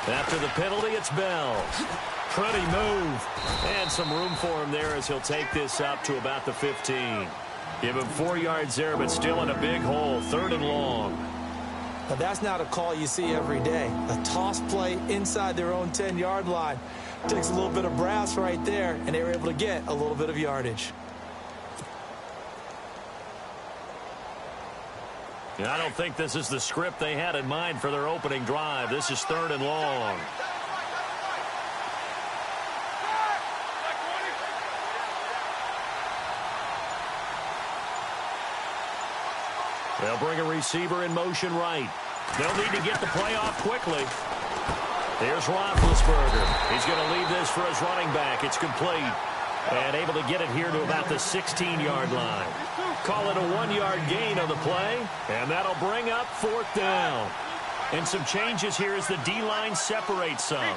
After the penalty, it's Bell. Pretty move. And some room for him there as he'll take this up to about the 15. Give him 4 yards there, but still in a big hole. 3rd and long. Now that's not a call you see every day. A toss play inside their own 10-yard line. Takes a little bit of brass right there, and they were able to get a little bit of yardage. I don't think this is the script they had in mind for their opening drive. This is 3rd and long. They'll bring a receiver in motion right. They'll need to get the play off quickly. Here's Roethlisberger. He's going to leave this for his running back. It's complete. And able to get it here to about the 16-yard line. Call it a 1-yard gain on the play. And that'll bring up 4th down. And some changes here as the D-line separates some.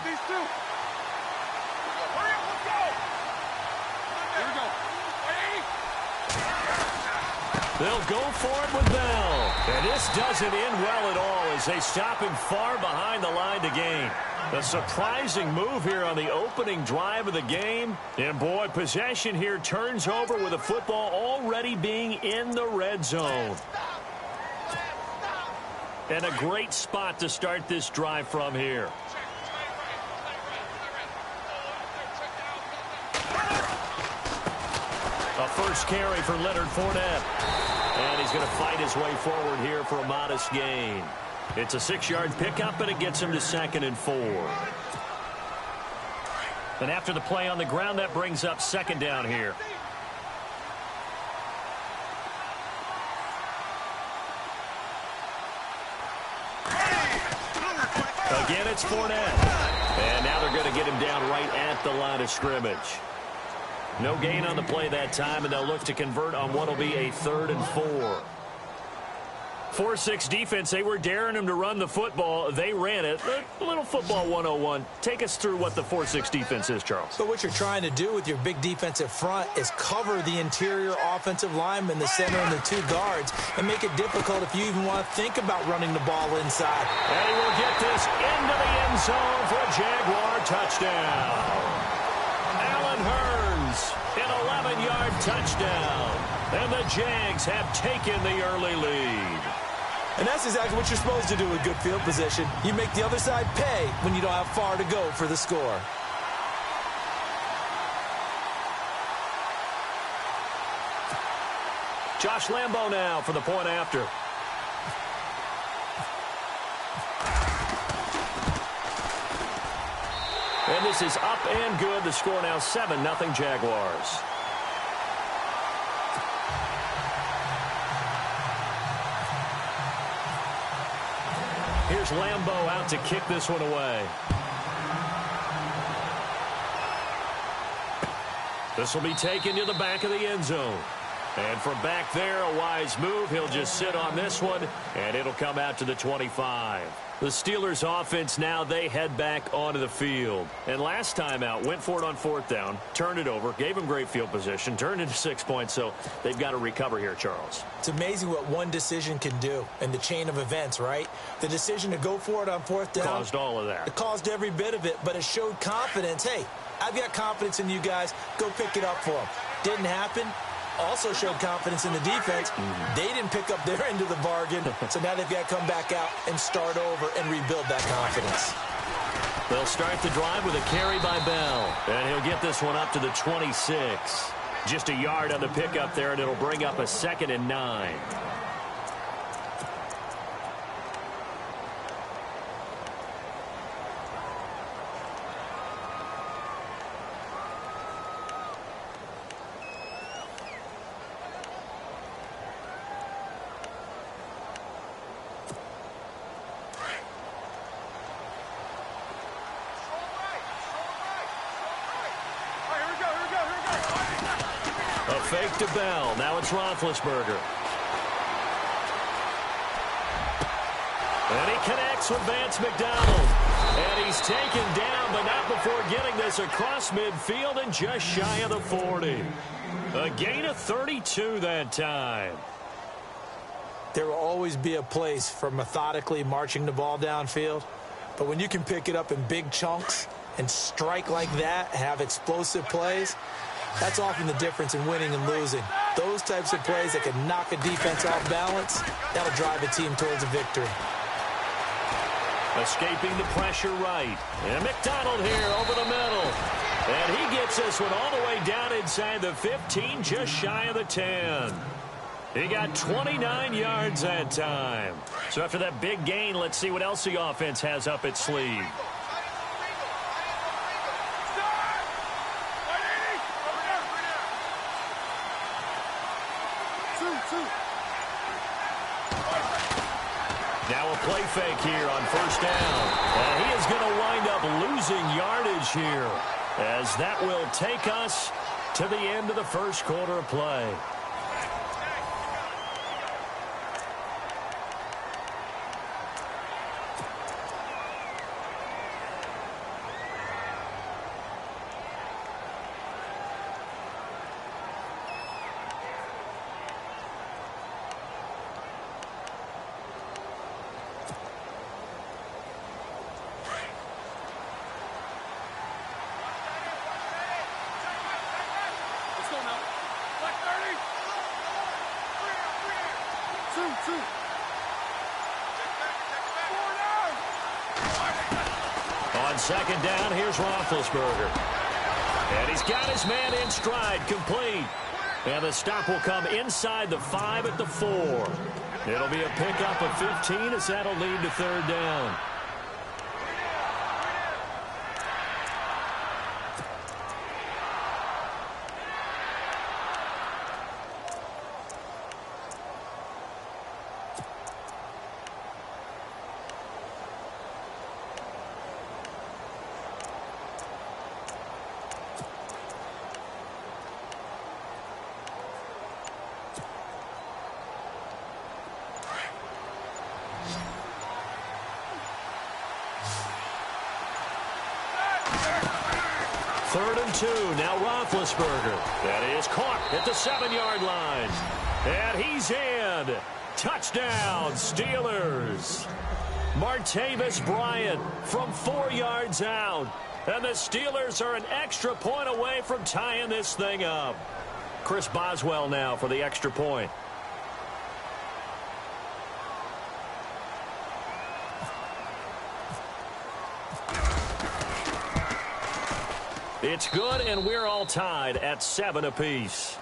They'll go for it with Bell. And this doesn't end well at all as they stop him far behind the line to gain. A surprising move here on the opening drive of the game. And, boy, possession here turns over with the football already being in the red zone. And a great spot to start this drive from here. A first carry for Leonard Fournette. And he's going to fight his way forward here for a modest gain. It's a 6-yard pickup, and it gets him to 2nd and 4. And after the play on the ground, that brings up 2nd down here. Again, it's Fournette. And now they're going to get him down right at the line of scrimmage. No gain on the play that time, and they'll look to convert on what will be a 3rd and 4. 4-6 defense, they were daring him to run the football. They ran it. A little football 101. Take us through what the 4-6 defense is, Charles. So what you're trying to do with your big defensive front is cover the interior offensive lineman, the center, and the 2 guards, and make it difficult if you even want to think about running the ball inside. And he will get this into the end zone for a Jaguar touchdown. Allen Hurns, an 11-yard touchdown. And the Jags have taken the early lead. And that's exactly what you're supposed to do with good field position. You make the other side pay when you don't have far to go for the score. Josh Lambo now for the point after. And this is up and good. The score now 7-0 Jaguars. Here's Lambo out to kick this one away. This will be taken to the back of the end zone. And from back there, a wise move. He'll just sit on this one, and it'll come out to the 25. The Steelers offense now, they head back onto the field. And last time out, went for it on 4th down, turned it over, gave them great field position, turned into 6 points, so they've got to recover here, Charles. It's amazing what one decision can do in the chain of events, right? The decision to go for it on 4th down. Caused all of that. It caused every bit of it, but it showed confidence. Hey, I've got confidence in you guys. Go pick it up for them. Didn't happen. Also showed confidence in the defense. They didn't pick up their end of the bargain, so now they've got to come back out and start over and rebuild that confidence. They'll start the drive with a carry by Bell, and he'll get this one up to the 26. Just a yard on the pickup there, and it'll bring up a 2nd and 9. Fake to Bell. Now it's Roethlisberger. And he connects with Vance McDonald. And he's taken down, but not before getting this across midfield and just shy of the 40. A gain of 32 that time. There will always be a place for methodically marching the ball downfield. But when you can pick it up in big chunks and strike like that, have explosive plays, that's often the difference in winning and losing. Those types of plays that can knock a defense off balance, that'll drive a team towards a victory. Escaping the pressure right. And McDonald here over the middle. And he gets this one all the way down inside the 15, just shy of the 10. He got 29 yards that time. So after that big gain, let's see what else the offense has up its sleeve. Now a play fake here on first down. And he is going to wind up losing yardage here, as that will take us to the end of the first quarter of play. On second down, here's Roethlisberger. And he's got his man in stride, complete. And the stop will come inside the 5 at the 4. It'll be a pickup of 15 as that'll lead to third down. Third and 2. Now Roethlisberger. That is caught at the 7-yard line. And he's in. Touchdown, Steelers. Martavis Bryant from 4 yards out. And the Steelers are an extra point away from tying this thing up. Chris Boswell now for the extra point. It's good, and we're all tied at 7 apiece.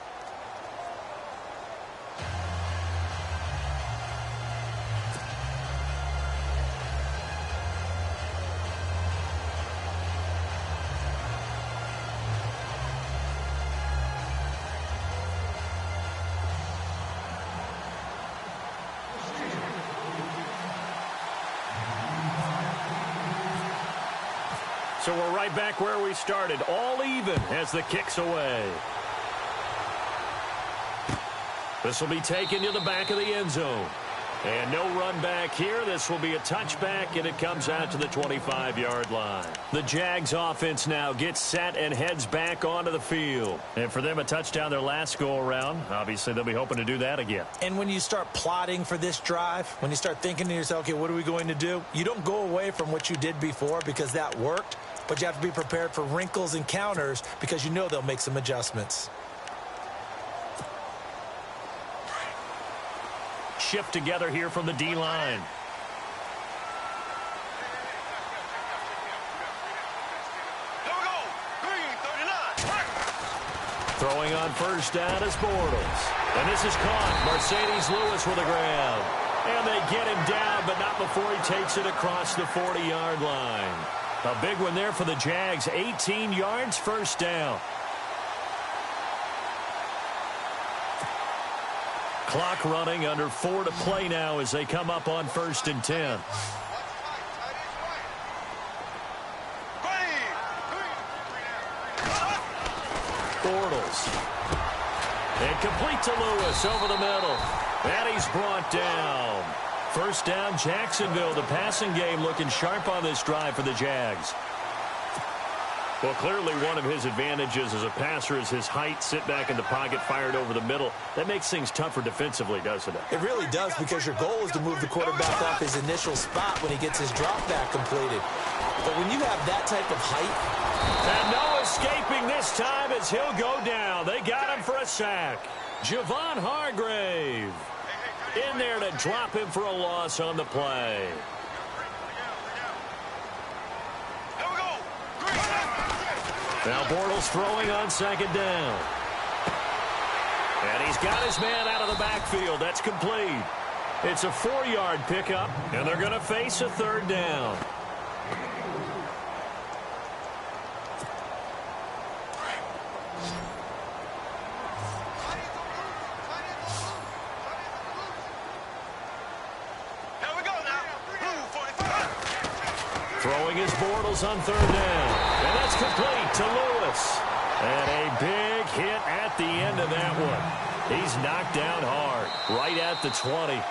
So we're right back where we started, all even as the kick's away. This will be taken to the back of the end zone. And no run back here. This will be a touchback, and it comes out to the 25-yard line. The Jags offense now gets set and heads back onto the field. And for them, a touchdown their last go-around. Obviously, they'll be hoping to do that again. And when you start plotting for this drive, when you start thinking to yourself, okay, what are we going to do? You don't go away from what you did before because that worked, but you have to be prepared for wrinkles and counters because you know they'll make some adjustments. Shift together here from the D-line. Throwing on first down is Bortles. And this is caught. Mercedes Lewis with a grab. And they get him down, but not before he takes it across the 40-yard line. A big one there for the Jags. 18 yards, first down. Clock running, under 4 to play now as they come up on first and 10. Bortles. And complete to Lewis over the middle. And he's brought down. First down, Jacksonville. The passing game looking sharp on this drive for the Jags. Well, clearly one of his advantages as a passer is his height, sit back in the pocket, fired over the middle. That makes things tougher defensively, doesn't it? It really does, because your goal is to move the quarterback off his initial spot when he gets his drop back completed. But when you have that type of height... And no escaping this time as he'll go down. They got him for a sack. Javon Hargrave in there to drop him for a loss on the play. Now Bortles throwing on second down. And he's got his man out of the backfield. That's complete. It's a 4-yard pickup, and they're going to face a third down. Throwing his Bortles on third down. And that's complete to Lewis. And a big hit at the end of that one. He's knocked down hard, right at the 20.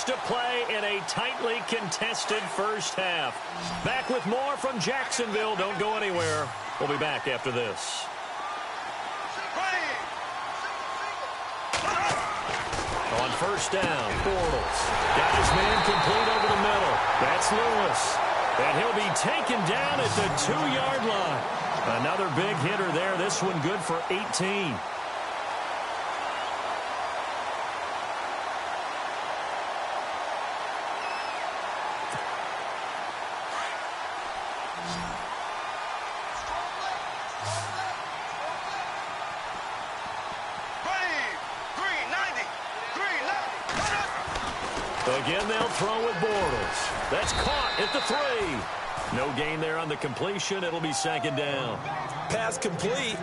To play in a tightly contested first half. Back with more from Jacksonville. Don't go anywhere. We'll be back after this. On first down, Bortles got his man complete over the middle. That's Lewis. And he'll be taken down at the 2-yard line. Another big hitter there. This one good for 18. Again, they'll throw with Bortles. That's caught at the 3. No gain there on the completion. It'll be second down. Pass complete,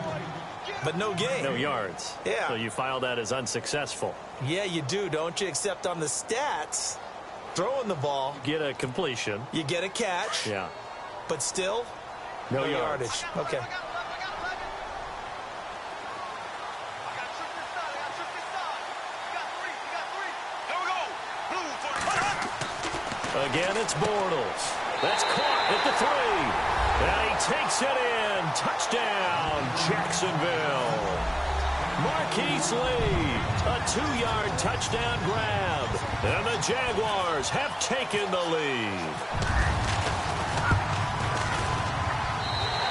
but no gain. No yards. Yeah. So you file that as unsuccessful. Yeah, you do, don't you? Except on the stats, throwing the ball. Get a completion. You get a catch. Yeah. But still, no yardage. Okay. Again, it's Bortles. That's caught at the 3. And he takes it in. Touchdown, Jacksonville. Marquise Lee, a 2-yard touchdown grab. And the Jaguars have taken the lead.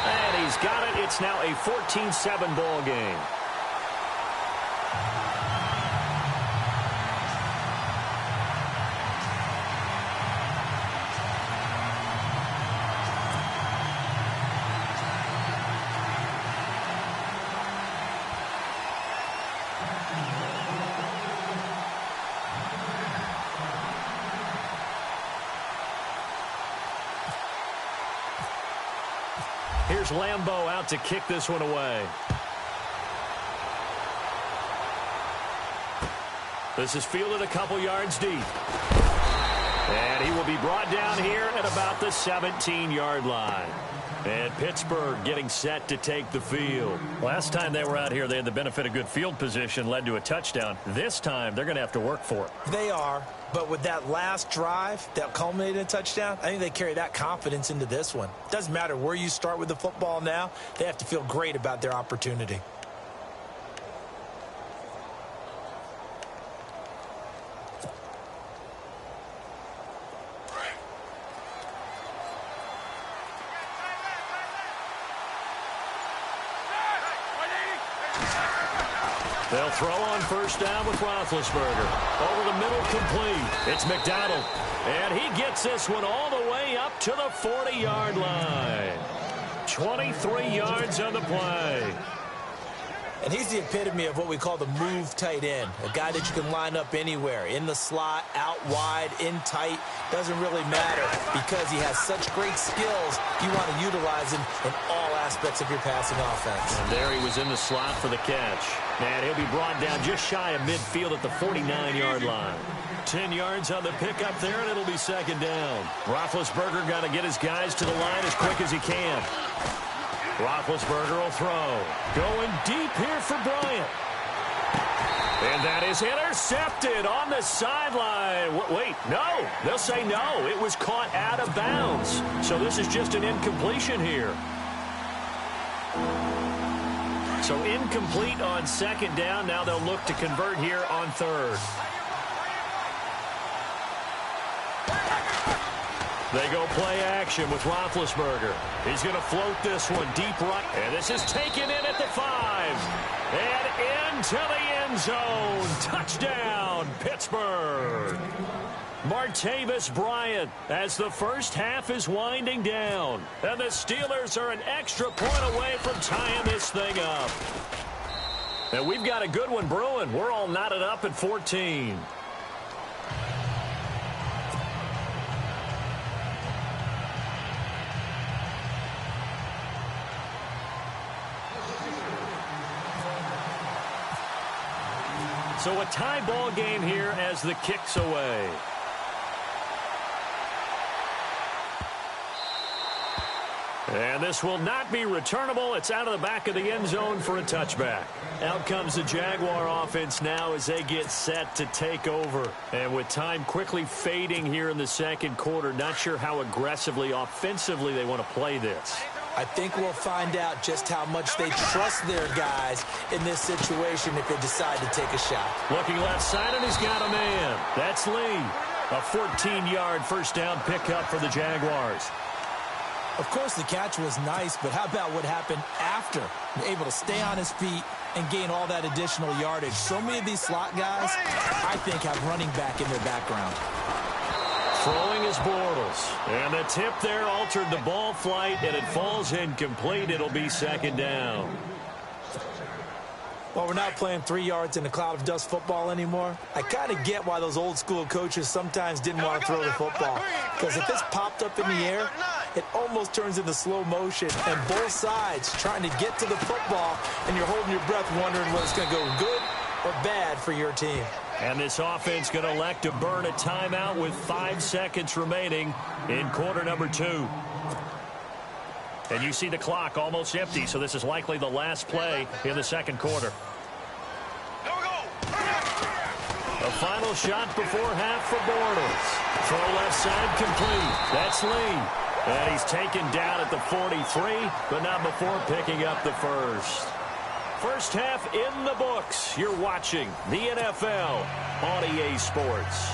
And he's got it. It's now a 14-7 ball game. Here's Lambeau out to kick this one away. This is fielded a couple yards deep. And he will be brought down here at about the 17-yard line. And Pittsburgh getting set to take the field. Last time they were out here, they had the benefit of good field position, led to a touchdown. This time, they're going to have to work for it. They are. But with that last drive that culminated in a touchdown, I think they carry that confidence into this one. Doesn't matter where you start with the football now. They have to feel great about their opportunity. They'll throw on first down with Roethlisberger. Over the middle, complete. It's McDonald. And he gets this one all the way up to the 40-yard line. 23 yards on the play. And he's the epitome of what we call the move tight end. A guy that you can line up anywhere. In the slot, out wide, in tight. Doesn't really matter because he has such great skills. You want to utilize him in all aspects of your passing offense. And there he was in the slot for the catch. And he'll be brought down just shy of midfield at the 49-yard line. 10 yards on the pickup there, and it'll be second down. Roethlisberger got to get his guys to the line as quick as he can. Roethlisberger will throw. Going deep here for Bryant. And that is intercepted on the sideline. Wait, no. They'll say no. It was caught out of bounds. So this is just an incompletion here. So incomplete on second down. Now they'll look to convert here on third. They go play action with Roethlisberger. He's going to float this one deep right. And this is taken in at the 5. And into the end zone. Touchdown, Pittsburgh. Martavis Bryant as the first half is winding down. And the Steelers are an extra point away from tying this thing up. And we've got a good one brewing. We're all knotted up at 14. So a tie ball game here as the kick's away. And this will not be returnable. It's out of the back of the end zone for a touchback. Out comes the Jaguar offense now as they get set to take over. And with time quickly fading here in the second quarter, not sure how aggressively, offensively they want to play this. I think we'll find out just how much they trust their guys in this situation if they decide to take a shot. Looking left side, and he's got a man. That's Lee. A 14-yard first down pickup for the Jaguars. Of course, the catch was nice, but how about what happened after? Able to stay on his feet and gain all that additional yardage. So many of these slot guys, I think, have running back in their background. Throwing is Bortles. And the tip there altered the ball flight, and it falls incomplete. It'll be second down. Well, we're not playing 3 yards in a cloud of dust football anymore. I kind of get why those old school coaches sometimes didn't want to throw the football. Because if it's popped up in the air, it almost turns into slow motion. And both sides trying to get to the football, and you're holding your breath wondering whether it's going to go good or bad for your team. And this offense going to elect to burn a timeout with 5 seconds remaining in quarter number 2. And you see the clock almost empty, so this is likely the last play in the second quarter. A final shot before half for Bortles. Throw left side complete. That's Lee. And he's taken down at the 43, but not before picking up the first. First half in the books. You're watching the NFL on EA Sports.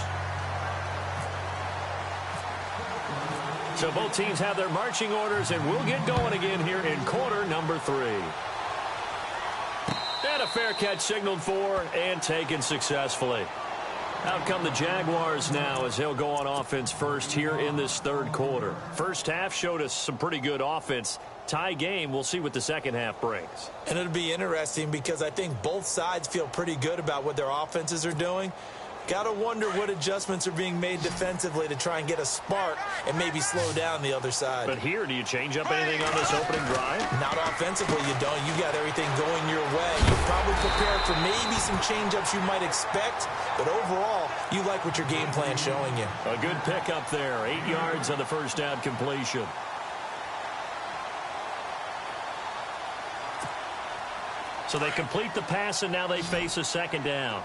So both teams have their marching orders, and we'll get going again here in quarter number 3. And a fair catch signaled for and taken successfully. Out come the Jaguars now as they'll go on offense first here in this third quarter. First half showed us some pretty good offense. Tie game, we'll see what the second half brings. And it'll be interesting because I think both sides feel pretty good about what their offenses are doing. Got to wonder what adjustments are being made defensively to try and get a spark and maybe slow down the other side. But here, do you change up anything on this opening drive? Not offensively, you don't. You got everything going your way. You're probably prepared for maybe some change-ups you might expect, but overall, you like what your game plan's showing you. A good pickup there. 8 yards on the first down completion. So they complete the pass, and now they face a second down.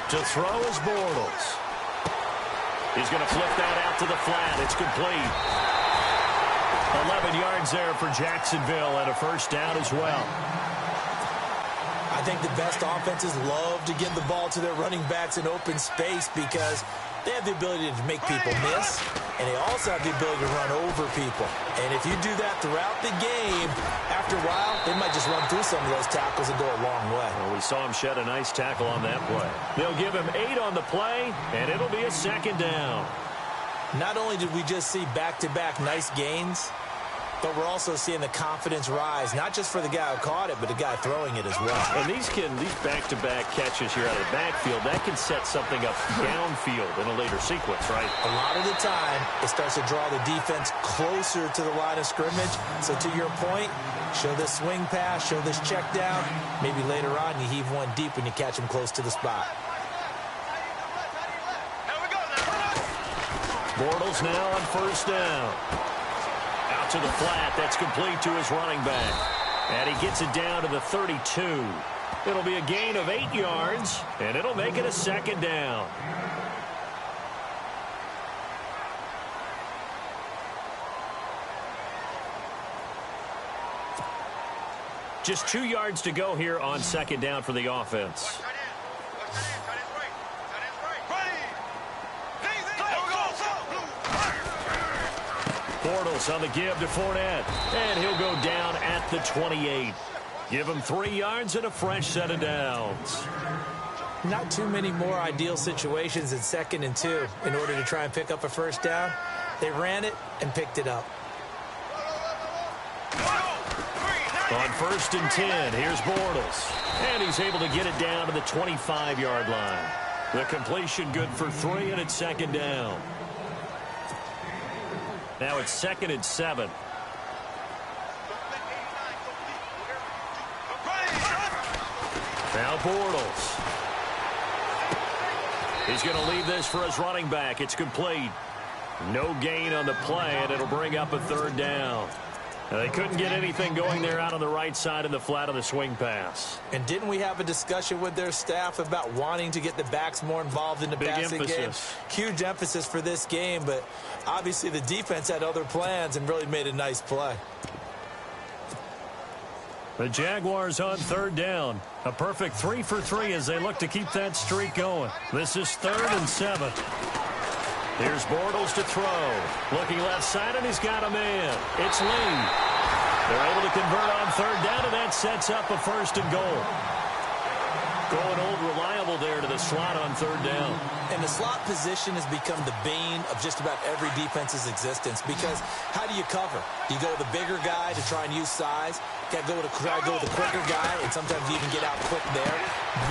To throw is Bortles. He's going to flip that out to the flat. It's complete. 11 yards there for Jacksonville and a first down as well. I think the best offenses love to get the ball to their running backs in open space because they have the ability to make people miss, and they also have the ability to run over people. And if you do that throughout the game, after a while, they might just run through some of those tackles and go a long way. Well, we saw him shed a nice tackle on that play. They'll give him 8 on the play, and it'll be a second down. Not only did we just see back-to-back nice gains, but we're also seeing the confidence rise, not just for the guy who caught it, but the guy throwing it as well. And these back-to-back catches here out of the backfield, that can set something up downfield in a later sequence, right? A lot of the time, it starts to draw the defense closer to the line of scrimmage. So to your point, show this swing pass, show this check down. Maybe later on, you heave one deep when you catch him close to the spot. Bortles now on first down. Out to the flat. That's complete to his running back. And he gets it down to the 32. It'll be a gain of 8 yards, and it'll make it a second down. Just 2 yards to go here on second down for the offense. Bortles on the give to Fournette, and he'll go down at the 28. Give him 3 yards and a fresh set of downs. Not too many more ideal situations in 2nd and 2 in order to try and pick up a first down. They ran it and picked it up. On 1st and 10, here's Bortles. And he's able to get it down to the 25-yard line. The completion good for 3, and it's second down. Now it's 2nd and 7. Now Bortles. He's going to leave this for his running back. It's complete. No gain on the play, and it'll bring up a 3rd down. Now, they couldn't get anything going there out on the right side of the flat of the swing pass. And didn't we have a discussion with their staff about wanting to get the backs more involved in the passing game? Huge emphasis for this game, but obviously the defense had other plans and really made a nice play. The Jaguars on 3rd down. A perfect 3 for 3 as they look to keep that streak going. This is 3rd and 7. Here's Bortles to throw. Looking left side, and he's got a man. It's Lee. They're able to convert on 3rd down, and that sets up a 1st and goal. Going old reliable there to the slot on 3rd down. And the slot position has become the bane of just about every defense's existence, because how do you cover? Do you go with the bigger guy to try and use size? You got to try to go with the quicker guy, and sometimes you even get out quick there.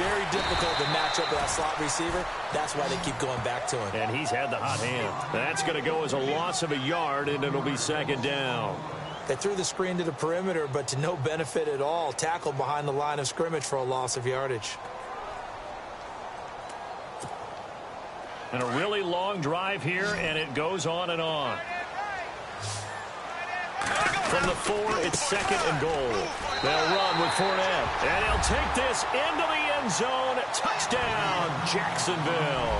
Very difficult to match up with that slot receiver. That's why they keep going back to him. And he's had the hot hand. That's going to go as a loss of a yard, and it'll be second down. They threw the screen to the perimeter, but to no benefit at all. Tackled behind the line of scrimmage for a loss of yardage. And a really long drive here, and it goes on and on. From the 4, it's 2nd and goal. They'll run with Fournette, and he'll take this into the end zone. Touchdown, Jacksonville.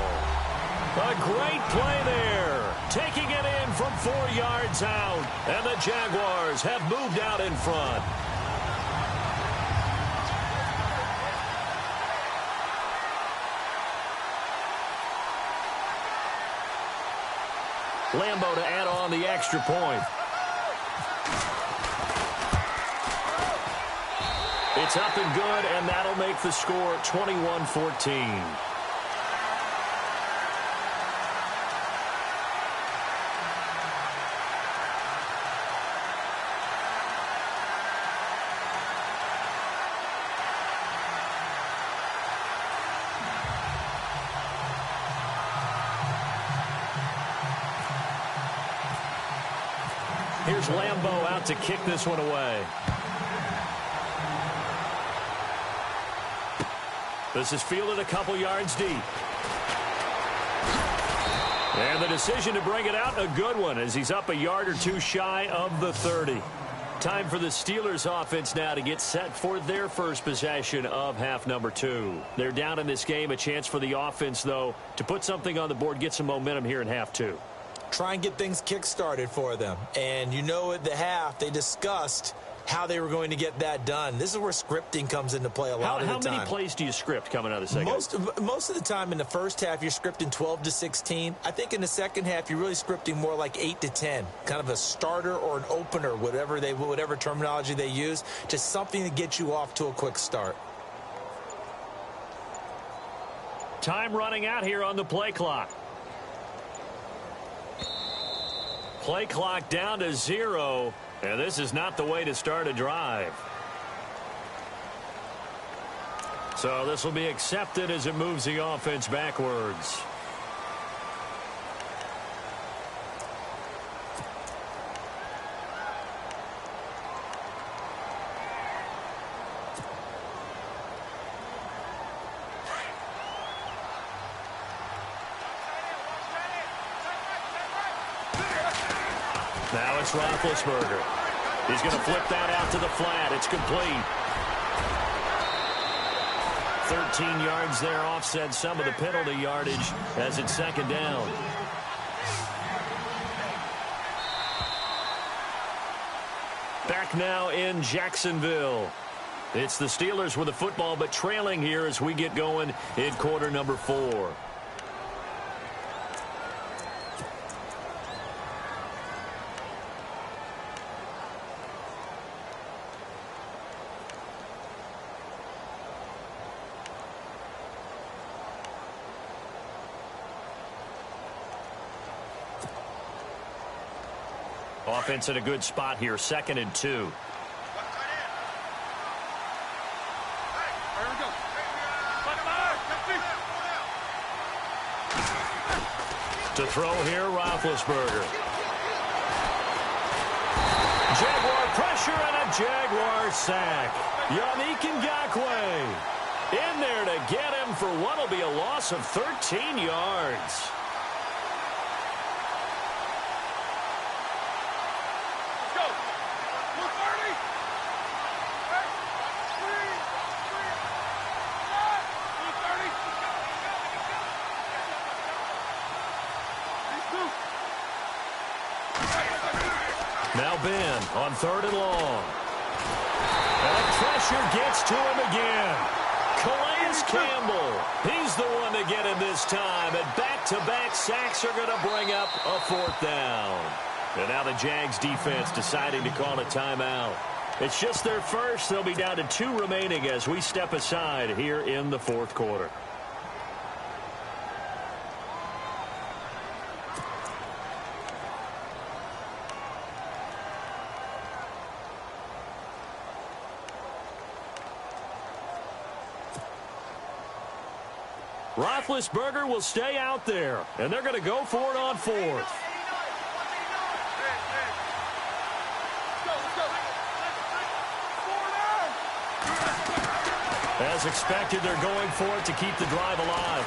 A great play there. Taking it in from 4 yards out, and the Jaguars have moved out in front. Lambeau to add on the extra point. It's up and good, and that'll make the score 21-14. Here's Lambeau out to kick this one away. This is fielded a couple yards deep. And the decision to bring it out, a good one, as he's up a yard or 2 shy of the 30. Time for the Steelers offense now to get set for their first possession of half number 2. They're down in this game. A chance for the offense, though, to put something on the board, get some momentum here in half 2. Try and get things kick-started for them. And you know at the half, they discussed how they were going to get that done. This is where scripting comes into play a lot of the time. How many plays do you script coming out of the second? Most of the time in the first half, you're scripting 12 to 16. I think in the second half, you're really scripting more like 8 to 10. Kind of a starter or an opener, whatever terminology they use. Just something to get you off to a quick start. Time running out here on the play clock. Play clock down to 0. And this is not the way to start a drive. So this will be accepted as it moves the offense backwards. Now it's Roethlisberger. He's going to flip that out to the flat. It's complete. 13 yards there, offset some of the penalty yardage as it's second down. Back now in Jacksonville. It's the Steelers with the football, but trailing here as we get going in quarter number 4. Offense in a good spot here, 2nd and 2. To throw here, Roethlisberger. Jaguar pressure and a Jaguar sack. Yannick Ngakoue in there to get him for what will be a loss of 13 yards. Now Ben on 3rd and long. And pressure gets to him again. Calais Campbell, he's the one to get him this time. And back-to-back sacks are going to bring up a 4th down. And now the Jags defense deciding to call a timeout. It's just their first. They'll be down to 2 remaining as we step aside here in the 4th quarter. Roethlisberger will stay out there, and they're going to go for it on 4th. As expected, they're going for it to keep the drive alive.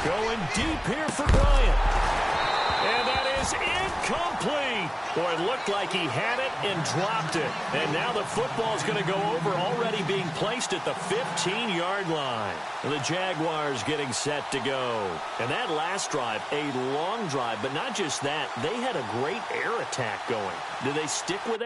Going deep here for Bryant. And that is incomplete. Boy, it looked like he had it and dropped it. And now the football's going to go over, already being placed at the 15-yard line. The Jaguars getting set to go. And that last drive, a long drive, but not just that. They had a great air attack going. Do they stick with that?